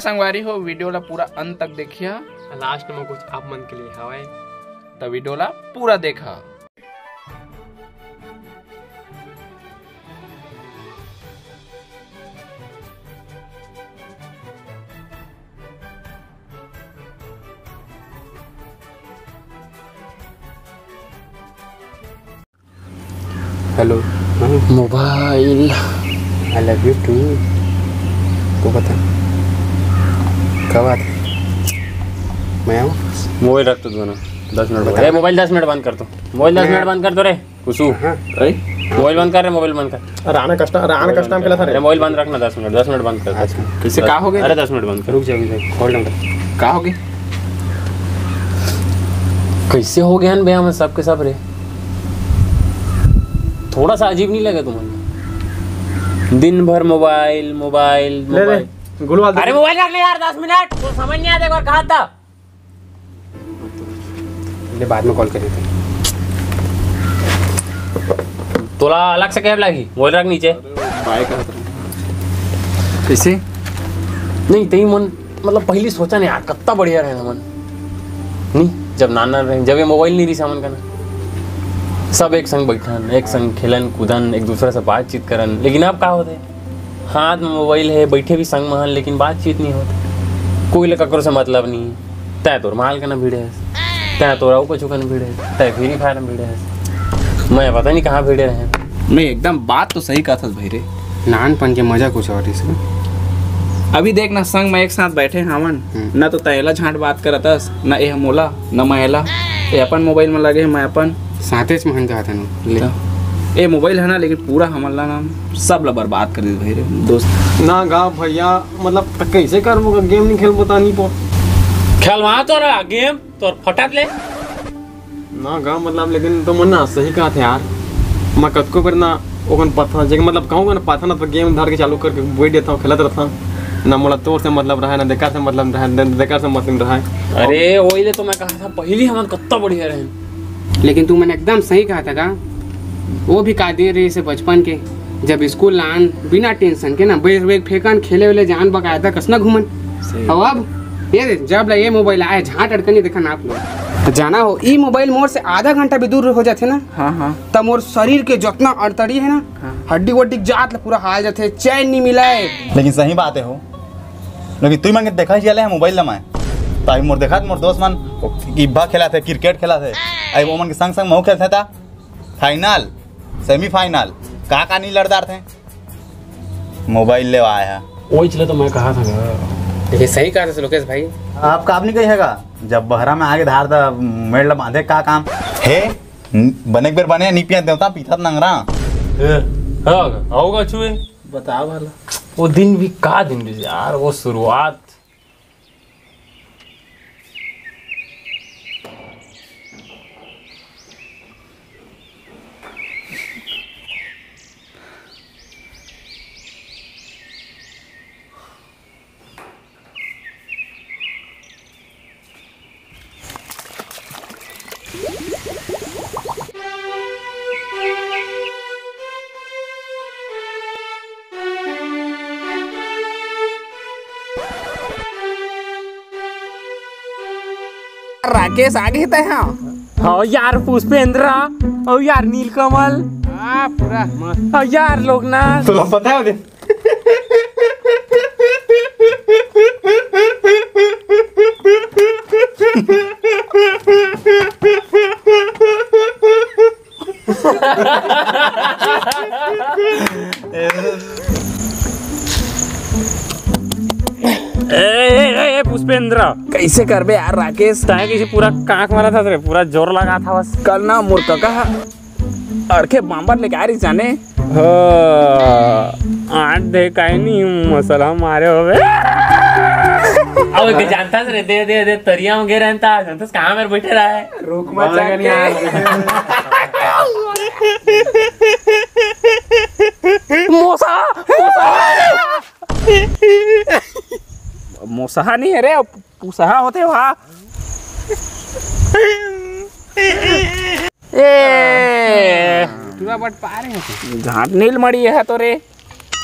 संगवारी हो वीडियो ला पूरा अंत तक देखिए। लास्ट में कुछ आप मन के लिए हवाए तो वीडियो ला पूरा देखा। Hello mobile I love you too. तो बता कब आते? मैं आऊँ? मोबाइल रख तो दो ना 10 मिनट बाद। मोबाइल 10 मिनट बंद कर दो। मोबाइल 10 मिनट बंद कर दो रे कुसु। मोबाइल बंद कर रे, मोबाइल बंद कर। अरे आना कस्टम के लिए था। मोबाइल बंद रखना 10 मिनट बंद कर। किससे क्या हो गया? अरे 10 मिनट बंद कर। रुक जाओ होल्ड नंबर। क्या हो गया? कैसे हो गया भैया मैं सबके सब रे? थोड़ा सा अजीब नहीं लगा तुम्हें? दिन भर मोबाइल मोबाइल मोबाइल। अरे मोबाइल रख ले यार 10 मिनट। तो समझ नहीं आता एक बार कहा था। ले बाद में कॉल करें थे। तोला अलग से कैब लगी। मोबाइल रख नीचे। कैसे नहीं तेरी मन मतलब पहले सोचा नहीं यार कितना बढ़िया रहे मन नहीं जब नाना रहे, जब ये मोबाइल नहीं रही सामान का ना, सब एक संग बैठन, एक संग खेलन कूदन, एक दूसरे से बातचीत करन। लेकिन अब क्या होते हाथ में मोबाइल है, बैठे भी संग महन लेकिन बातचीत नहीं होती। कोई ले ककरो से मतलब नहीं है। तय तोर माल का ना भिड़े है, तय तोरा ऊपर चुकन भिड़े है, तय फ्री फायर में भिड़े है। मैं पता नहीं कहाँ भिड़े रहे। नहीं एकदम बात तो सही कहा था भाई रे। नानपन के मजा कुछ और इसमें। अभी देख ना संग में एक साथ बैठे हमन न तो तैला झांट बात करतस न ए मोला न मैला ए अपन मोबाइल में लगे मैं अपन साथे में हन जाता ना ए मोबाइल है ना, लेकिन पूरा हमला नाम सब ला बर्बाद कर दे भाई रे दोस्त। ना गा भैया मतलब कैसे कर गेम नहीं खेल बता नहीं पो खेल वहाँ तो रहा गेम तो फटक ले ना गा मतलब। लेकिन तो मन ना सही कहा था यार। मैं कतको करना ओकन पथा जगह मतलब कहूँगा ना पाथा ना तो गेम धर के चालू करके बैठ देता हूँ खेलत रहता ना। मोला तोर से मतलब रहा ना देखा से मतलब रहा देखा से मतलब रहा। अरे वही ले तो मैं कहा था पहली हम कितना बढ़िया रहे। लेकिन तू मैंने एकदम सही कहा था का। वो भी का दे रही से बचपन के जब स्कूल लान बिना टेंशन के ना बैग वेग फेंकन खेले वेले जान बकायदा कसना घूमन। और अब ये जब ये मोबाइल आए झाट अड़कनी देखा ना आप लोग जाना हो ई मोबाइल मोर से आधा घंटा भी दूर हो जाते ना। हाँ तब मोर शरीर के जितना अड़तड़ी है ना हड्डी वड्डी जात पूरा हाल जाते चैन नहीं मिला है। लेकिन सही बात है हो। लेकिन तू मन के देखा ही है मोबाइल लमाए तो अभी मोर देखा मोर दोस्त मन इब्बा खेला थे, क्रिकेट खेला थे। अभी वो मन के संग संग मऊ खेलते था फाइनल सेमीफाइनल का नहीं लड़दार थे। मोबाइल ले आया है वही चले तो मैं कहा था ये सही कहा था लोकेश भाई। आप काम नहीं कहिएगा जब बहरा में आगे धार दा मेड़ बांधे का काम है बने बेर बने निपिया देवता पीछा नंगरा आओगा छुए बता वाला वो दिन भी का दिन भी यार वो शुरुआत। राकेश आगे था। हाँ यार पुष्पेंद्र और यार नीलकमल पूरा मस्त। और यार लोकनाथ तो पता है उन्हें ए पुष्पेंद्र कैसे करबे यार राकेश? ताए किसी पूरा कांख मारा था तेरे पूरा जोर लगा था बस। कल ना मूर्ख का अड़के बम्बर लेके आ रही जाने आठ दे काहे नहीं मसला मारे हो गए। अब के जानता है दे दे दे तरिया में गे रहता जानता कहाँ में बैठे रहा है रुक मत मोसा मोसहा नहीं है रे पुसहा होते वहाँ। पूरा बट पा रहे हैं घाट नील मड़ी है तो रे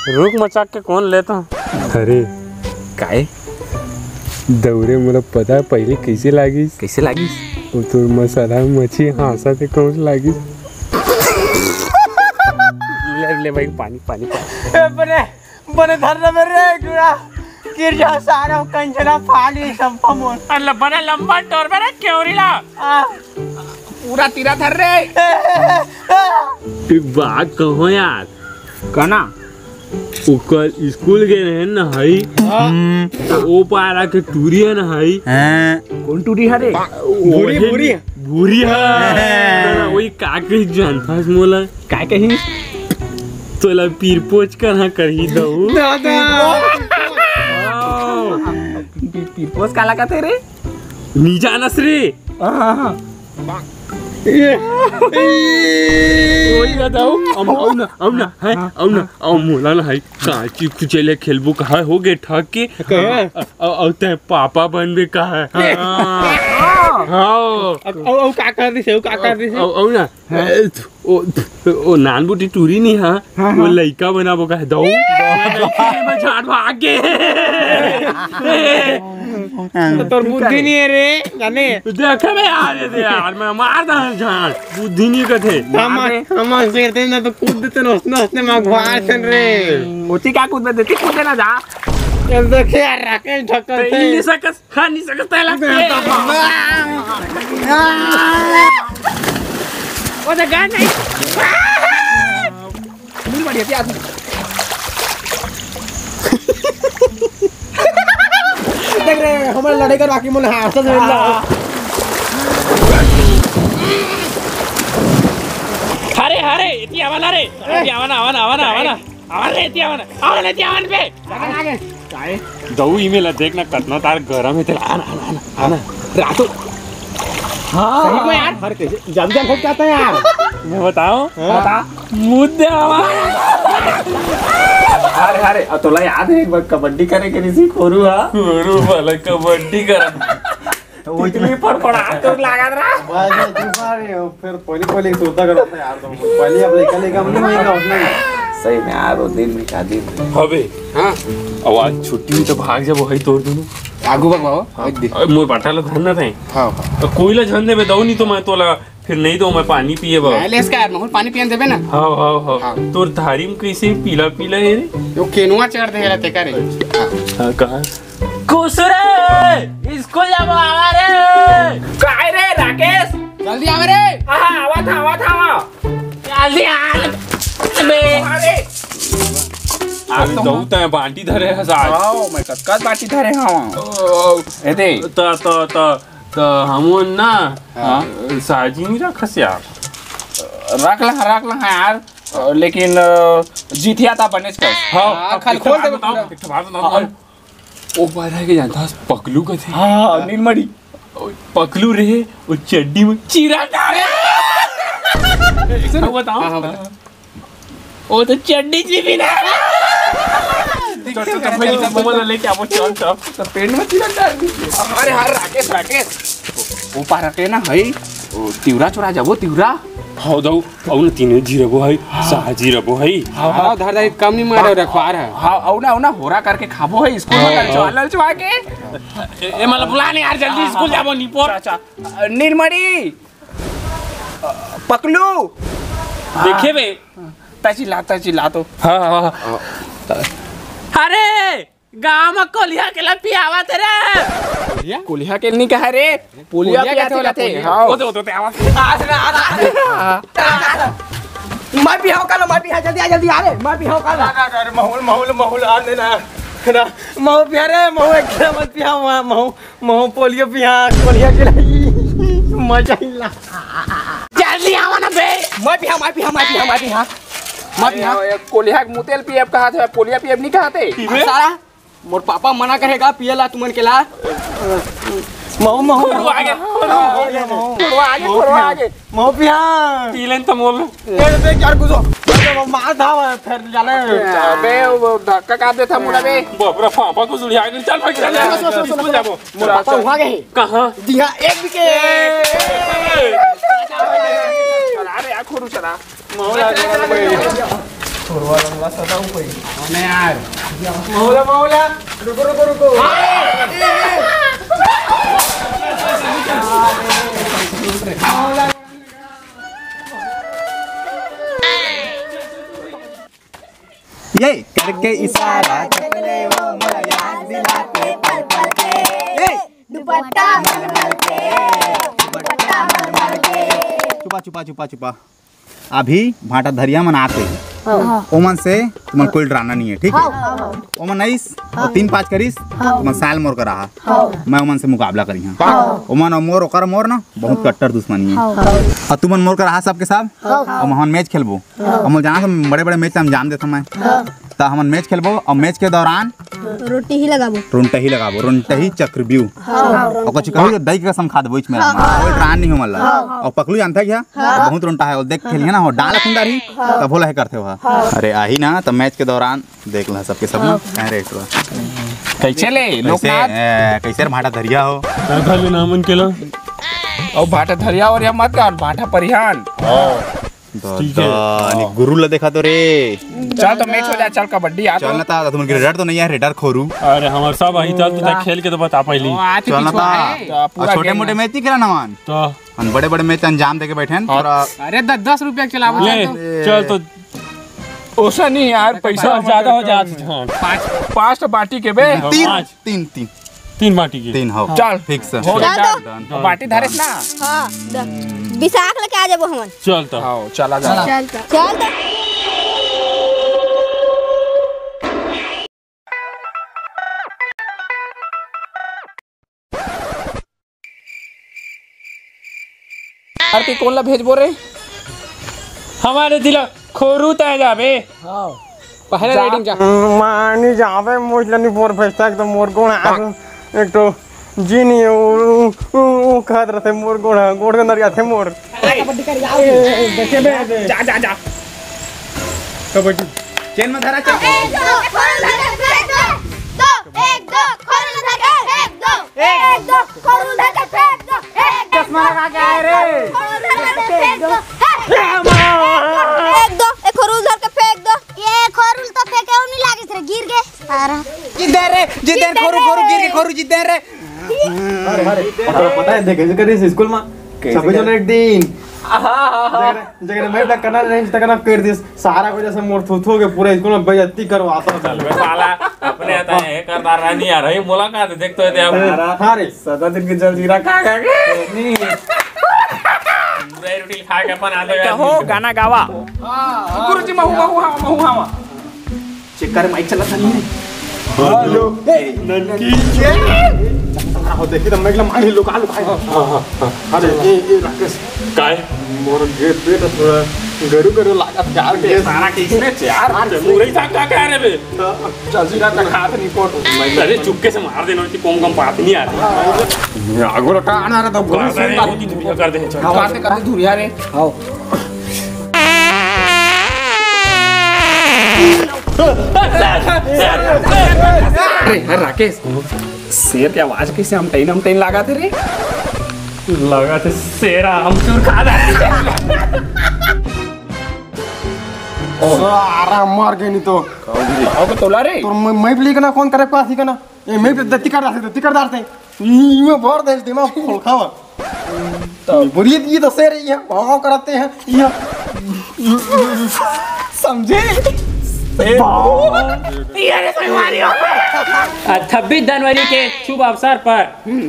रुक मचाक के कौन लेता हूँ। अरे काहे दौरे मोला पता पहले कैसे लागिस कैसे लागिस वो तो मसाला मच्छी हाँसा ते कौन लागिस ले भाई पानी पानी बने बने धरना मेरे गुड़ा गिर जा सारा कंचना फाली संपा मोर अल्लाह बड़ा लंबा टोर बड़ा क्योरीला पूरा तीरा थर रे एक बात कहो यार कहना ओकर स्कूल गए रहे न हई ओ पारा के टूरी है न हई कौन टूरी हरे भूरी भूरी भूरी है वही का कही जानथास मोला काय कही तोला पीर पोच कहाँ करही दऊ पीपोस काला कहते रे नी जानस रे वही बताओ मोला ना है काची कुचले खेलबो कहा हो गए ठग के ते पापा बनबे कहा हां का कर दिसे का कर दिसे औ ना ओ नानबुटी टूरी नहीं हां वो लइका बनाबो कहा दऊ में झाड़ भाग के तोर बुद्धि नहीं है रे जाने देखे बे यार मैं मार दा झाड़ बुद्धि नहीं कथे हम सेरते ना तो कूद देते न हंसने मागवार सन रे मोती क्या कूद में देती कूदे ना जा चल देखे यार राकेश ढक्कन से नहीं सकस हां नहीं सकस तैला वो तो गान नहीं मिल बढ़िया प्याज देख रहे हमारे लड़ाई कर बाकी मन हाथ से हरे हरे इतिया वाला रे आवाना पे दऊ ईमेल देखना कितना तार गरम है तेरा आना रातू सही में यार हर कैसे जम जम हो जाता है यार मैं बताऊं बता मुद्दे अरे अरे तोला याद है एक बार कबड्डी करे के नहीं खोरू हा गुरु वाला कबड्डी कर वो इतनी फड़फड़ा तो लगा रहा फिर पहले सोता करता यार तुम पहले अब लेकर हमने वहीं का उसने सही में यार वो दिन में क्या दिन हबे हां आवाज छुट्टी हुई तो भाग जा वही तोड़ दूं आगू बगवाओ मोर बाटाला धन ना थे हां तो कोईला झन देबे दऊ नहीं तो मैं तोला फिर नहीं तो मैं पानी पिए बा पहले इसका यार महल पानी पियन देबे ना हां तोर धारी में कैसे पीला पीला है रे यो केनुआ चढ़ दे हेला ते करे हां कहां कुसरे स्कूल जाबो आवा रे काय रे राकेश जल्दी आवे रे हां आवा था जल्दी आ बे अरे आज दऊ त बांटी धरे है आज आओ मैं कस बाटी धरे हां ए दे त हमन ना साजी नहीं रखस यार रख ला यार लेकिन जीतिया था बनेच कर हां खाली खोल दे एक बात बता ओ बारा के जानता पकलू का थे हां नीलमड़ी पकलू रे वो चड्डी में चीरा डाले सुनो बताओ वो तो चड्डी जी भी ना तो पहले तो मोबाइल लेके आओ चल तो पेड़ में चीरा डाल दी अरे यार राकेश वो पारा के ना हई तिवरा चोरा जाबो तिवरा हां दऊ औ न तीन जीरबो है साजी रबो है हां धर दे कम नहीं मारे रखवार है हां औ ना होरा करके खाबो है स्कूल में ललचवा के ए मला बुलाने यार जल्दी स्कूल जाबो नी पोर अच्छा नीलमड़ी पकलू देखे बे चिल्ला तो हां अरे गांव में कोलिया के ला पियावा तेरे कोलिया के नहीं कहा रे पुलिया पियाते थे हां ओ तो आवाज मैं भी हां कल मैं भी जल्दी आ रे मैं भी हां कल अरे महूल आ देना महू पिया रे महू एक मत पिया महू पोलियो पिया कोलिया के लाई मजा ही ला जल्दी आवा ना बे मैं पिया कोलिया के मुतेल पीएफ कहा थे पोलिया पीएफ नहीं कहा थे सारा मोर पापा मना करेगा पियला तुमन के ला महू आगे महू पिया पीलन तो मोल ए यार कुछ मार था फिर जाने बे वो धक्का काट देता मुड़ा बे बापरा पापा को जुड़िया के चल भाग चल स्कूल जाबो मोर पापा हुआ गए कहां दिया एक विकेट अरे आ खोरू चला महूला सदा ऊपर यार महूला रुको ये करके इशारा चले वो मोरा याद दिलाते पल पल के दुपट्टा मलमल के दुपट्टा मलमल के। चुपा चुपा चुपा चुपा। अभी भाटा धरिया मन आते ओमन से तुमन कोई डराना नहीं है, ठीक है? ओमन आइस और 3-5 करिस तुमन साल मोर कर रहा मैं ओमन से मुकाबला करी हां। ओमन और मोर ओकर मोर ना बहुत कट्टर दुश्मनी है और तुमन मोर कर रहा सबके सब और हम मैच खेलबो। हम जाना बड़े बड़े मैच हम जान देता मैं तो हम मैच खेलबो और मैच के दौरान रोटी ही लगाबो रोटी चक्रव्यूह और कुछ कभी दही के कसम खा देबो इसमें कोई डरान नहीं हमला और पकलू जानता क्या बहुत रोंटा है और देख खेलिए ना हो डाल खुंदा रही तब बोला है करते हो। अरे आही ना तो मैच के दौरान देख ला सबके सब ना कह रहे कैसे ले लोकनाथ कैसे भाटा धरिया हो धर नामन केला और भाटा धरिया और या मत गान भाटा परिहान गुरु ला देखा तो रे। चल तो मैच हो जाए, चल कबड्डी आ चल ना ता तुम रेडर तो नहीं है, रेडर खोरू। अरे हमार सब आई चल तो खेल के तो बता पहली चल ना ता छोटे मोटे मैच नहीं करा नवान तो हम बड़े बड़े मैच अंजाम देके बैठे हैं पूरा। अरे 10 रुपया चलाबो चल तो ओसा नहीं यार, पैसा ज्यादा हो जात 5 बाटी के बे 3 बाटी की 3 हो चल फिक्स हो गया बाटी धरेस ना। हां विशाख लेके आ जाबो हमन। चल तो आओ चला जा चल चल आरती कौन ला भेजबो रे? हमारे दिल खोरू तय जाबे पहले राइडिंग जा मानी जावे मोजलनी पोर फेस्ता एकदम मोर गोण एक तो जीनी ओ खाद रहे मोर गोण गोड़ के अंदर जाते मोर कबड्डी कर जाओ देखे बे जा जा जा कबड्डी चेन में धरा चल 1 2 खोल धर के फेंक दो 1 2 खोल धर के फेंक दो 1 2 खोल धर के फेंक दो 1 चश्मा लगा के आए रे खोल धर के फेंक दो 1 2 एक खोल धर के फेंक दो। ये खोरुल तो फेंके उ नहीं लागे रे गिर गए सारा जिधर खोरू खोरू गिर के खोरू जिधर रे। अरे पता है देखे करे स्कूल में सब जन एक दिन जगह मैं तक करना नहीं तक करना कर दिस सारा को जैसे मोर थू के पूरे स्कूल में बेइज्जती करवाता चल बे साला अपने आता है करदार रानी आ रही मुलाकात देखतो है अब हां रे 7 दिन की जलजीरा खा के नहीं पूरा रोटी खा के अपन आते हो गाना गावा गुरुजी महू हावा चेक कर माइक चला था नहीं। हेलो ननकी हो देखी तो मैं मांगी लुका अरे ए राकेश काय मोर गेट पे तो थोड़ा गरु लागत यार के सारा किसने यार पूरे ही था क्या कह रहे बे जलजीरा का खात नहीं कोट अरे चुपके से मार देना कि कम बात नहीं आ रही आगो का आना रहा तो गुरु से कर दे कर दे धुरिया रे। आओ अरे राकेश शेर की आवाज कैसे हम टाइन लगा थे रे लगा थे शेरा हम चूर खा आराम मार गई नहीं तो आओ तोला रे तो मैं भी लेकर कौन करे पास ही करना ये मैं भी दत्ती कर रहा दत्ती कर दारते ये भर दे दिमाग खोल खावा तो बुरी ये तो शेर ये भाव कराते हैं ये समझे 26 जनवरी के शुभ अवसर पर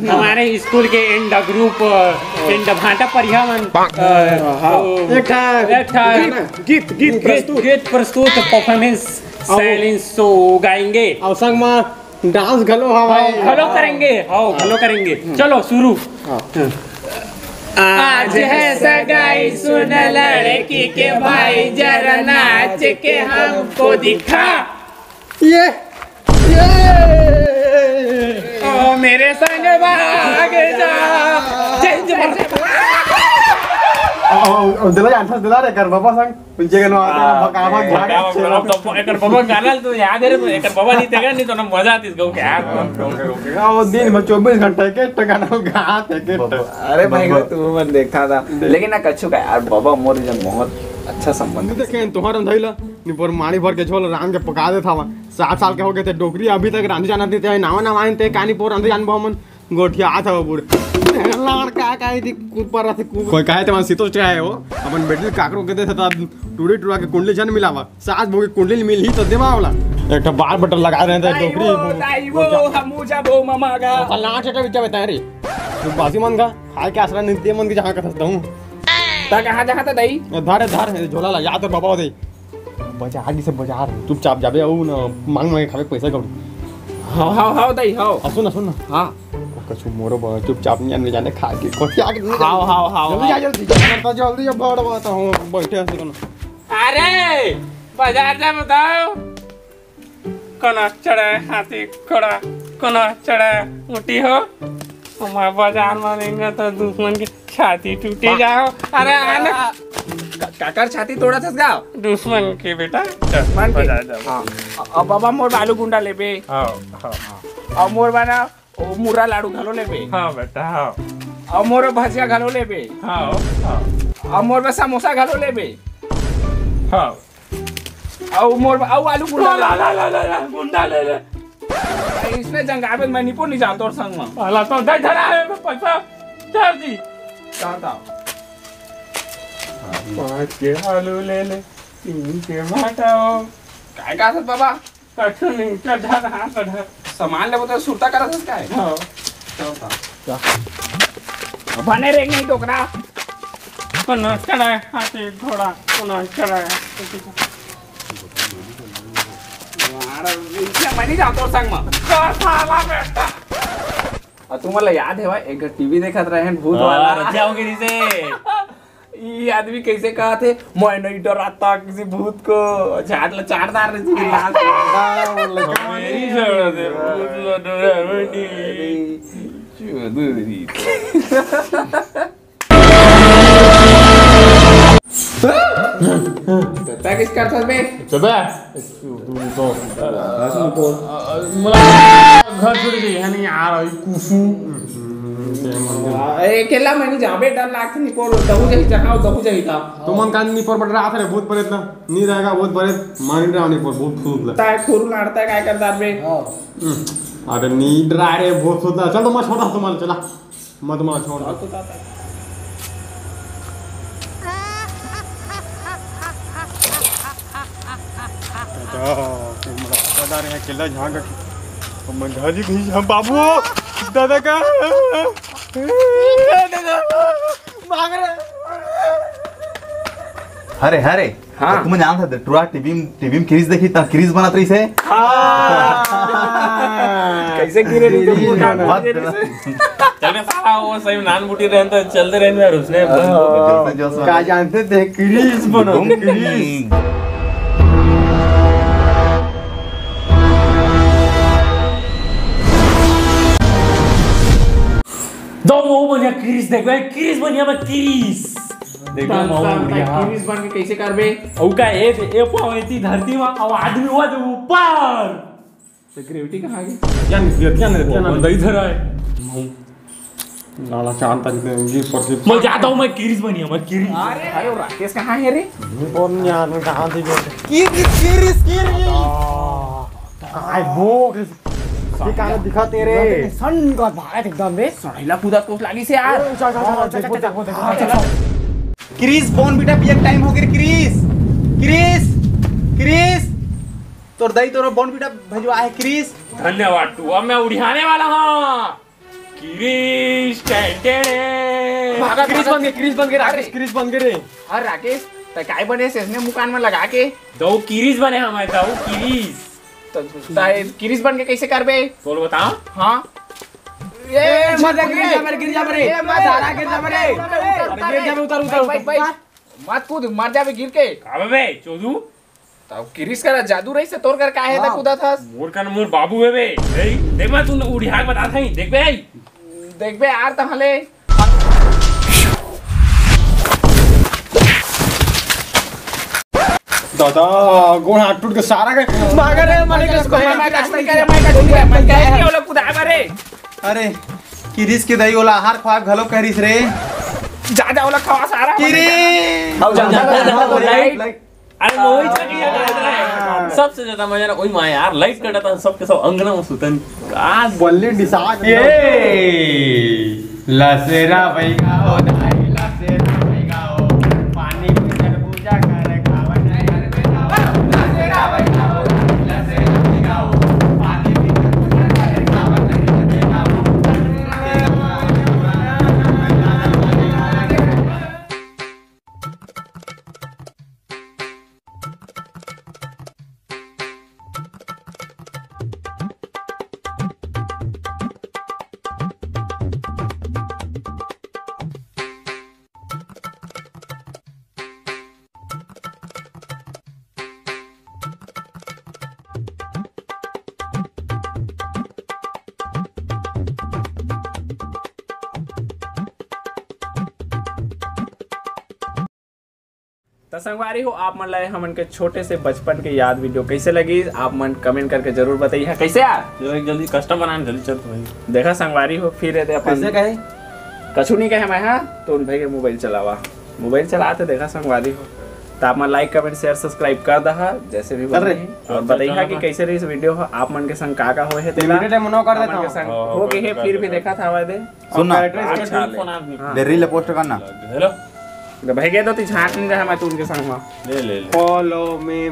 हमारे स्कूल के इंड ग्रुप इंड भाटा परिहावन गीत प्रस्तुत परफॉर्मेंस साइलेंस शो गाएंगे और संग में डांस घलो घलो करेंगे चलो शुरू। आज है सगाई सुन लड़की के भाई जरा नाच के हमको दिखा ये ओ मेरे संग भाग जा दिला रे कर बाबा संग जगह नो आता बका एकर बाबा गाना तो याद है रे एकर बाबा नहीं तेगा नहीं तो ना मजा आती गौ क्या ओ दिन में 24 घंटे के टगाना गात है के अरे भाई तू मन देखता था लेकिन ना कछु का यार बाबा मोर जन बहुत अच्छा संबंध देखे तोहर धइला नि पर मानी भर के झोल राम के पका दे था 7 साल के हो गए थे डोकरी अभी तक रांधी जाना देते नावा नावा ते कानी पोर अंदर जान बहुमन गोठिया आ था बूढ़ लड़का काहे थी कूद पर रहा थी कोई काहे ते मन सीतो चाहे हो अपन बेटी काकरो के दे था टूड़ी टूड़ा के कुंडली जन मिलावा सास भोगे कुंडली मिल ही तो देवावला एक बार बटन लगा रहे थे डोकरी वो हमू जाबो मामा का फला चटा बिचा बता रे तू बासी मन का हाय के आसरा नित्य मन के जहां का था हूं ता कहां जहां ता दई धारे धार झोला ला या तो बाबा दे बाजार से बाजार चुपचाप जाबे औ न मांग मांग खावे पैसा कौड़ी हां दई हां सुन हां कछु मोरो बा चुपचाप नहीं जाने खा के कोठिया के हां जल्दी बड़ बात हूं बैठे हसे कनो अरे बाजार जा बताओ कना चढ़े हाथी घोड़ा कना चढ़े ऊँटी हो हमारे बाजार मारेंगे तो दुश्मन की छाती टूटी जाओ अरे आना काकर छाती तोड़ा था गाँव दुश्मन के बेटा दुश्मन के बाजार जाओ अब बाबा मोर बालू गुंडा ले पे हाँ अब मोर बना ओ मुरा लाडू घलो ले पे हाँ बेटा हाँ अब मोर भजिया घलो ले पे हाँ हाँ अब मोर समोसा घलो ले पे हाँ और मोर और आलू गुंडा ला गुंडा ले ले इसने जंगाबे मणिपुर नहीं जाता और संग में पहला तो दे धरा है पैसा चार दी जाता 5 के आलू ले ले 3 के हटाओ काय का था बाबा कछु नहीं चढ़ा हाथ बढ़ा सामान ले बता सुरता करा था काय हाँ बने रे नहीं टोकरा कौन चढ़ा हाथी घोड़ा कौन चढ़ा मनी जातो और संग में साला बेटा तुम्हाला याद है भाई एक टीवी देखत रहे भूत वाला जाओगे नीचे ये आदमी कैसे कहा थे मैं नहीं डराता किसी भूत को झाड़ चारदार रही लाल मेरी छोड़ दे भूत डरावनी चुदरी तो किस करता बे चबे मला घर छोड़ दे हनी यार कुसु ए केला मैंने जाबे डर लागत नहीं पोर दहू जही जहां दहू जही था तो मन कान नहीं पर पड़ रहा था भूत प्रेत ना नहीं रहेगा भूत प्रेत मान रहा नहीं पर भूत खूब लग ताय खोरू लाड़ता है काय करता बे अरे नीड रहा रे भूत होता चल तो मैं छोड़ा तो मन चला मत मा छोड़ दादा रे केला झांग तो मन झाजी घी हम बाबू दादा का दादा भाग रे अरे अरे हाँ। तुम जानता था टूरा टीवी में क्रीज देखी ता क्रीज बनत रही से कैसे गिरे चल मैं साला वो सही नान बूटी रहन तो चलते रहन यार उसने का जानते थे क्रीज बनो क्रीज दो वो बढ़िया क्रीज देख भाई क्रीज बढ़िया मैं क्रीज देखो क्रीज बन के कैसे करबे औ का ए पावती धरती में और आदमी हुआ तो ऊपर तो ग्रेविटी कहां गई ध्यान इधर आए लाला चांद तक जी पर मैं जाता हूं मैं क्रीज बढ़िया मैं क्रीज अरे वो राकेश कहां है रे और यार कहां थी क्रीज आई वो ये कहां दिखा तेरे सन का भाग एकदम रे सड़ैला कूदा कोस लागी से यार क्रीज फोन बेटा पिया टाइम हो गया क्रीज तोर दई तोर बोन बेटा भेजवा है क्रीज धन्यवाद तू अब मैं उड़ाने वाला हूं क्रीज भागा क्रीज बन के रे अरे राकेश त काय बने से इसने मुकान में लगा के दो क्रीज बने हमारे दो क्रीज तो क्रीज बन के कैसे करबे बोल बताओ हां ए मत गिर जा मेरे ए मत सारा गिर जा मेरे गिर जा उतर मत कूद मर जाबे गिर के अबे बे चोदू तब क्रीज करा जादू रही से तोर कर काहे ता कूदा था मोर का मोर बाबू है बे देख मैं तू उड़िया बता था देख बे यार तहले दादा गोड़ हाथ टूट के सारा के भाग रे माने के इसको मैं कहे ये वाला कूदा मारे अरे क्रीज के दई वाला आहार खवा घलो करिस रे जा वाला खवा सारा क्रीज आओ जा अरे वही चली सबसे ज्यादा मजा ना वही मां यार लाइट कटा था सबके सब अंगना में सुतन का बल्ली डिसा ए लसेरा भैगाओ दाई लसेरा भैगाओ पानी में पूजा कर खावन घर में जाओ लसेरा भैगाओ लसेरा भैगाओ पानी में पूजा कर खावन घर में जाओ। तो संगवारी हो आप मन लाए हमन के छोटे से बचपन के याद वीडियो कैसे लगी आप मन कमेंट करके जरूर बताइए। कैसे यार जल्दी कस्टम बनाने जल्दी चल भाई। देखा संगवारी हो फिर रहते अपन कैसे कहे कछु नहीं कहे मैं हाँ तो उन भाई के मोबाइल चलाते देखा संगवारी हो। तो आप मन लाइक कमेंट शेयर सब्सक्राइब कर दहा जैसे भी कर रहे। और बताइए कि कैसे रही इस वीडियो हो आप मन के संग का होए है तेला वीडियो टाइम नो कर देता के हूं संग हो गई है फिर भी देखा था वादे सुन ना अच्छा डेरी ले पोस्ट करना हेलो भाई गए तो ती झांक नहीं रहा मैं तो उनके संग में ले ले फॉलो मी।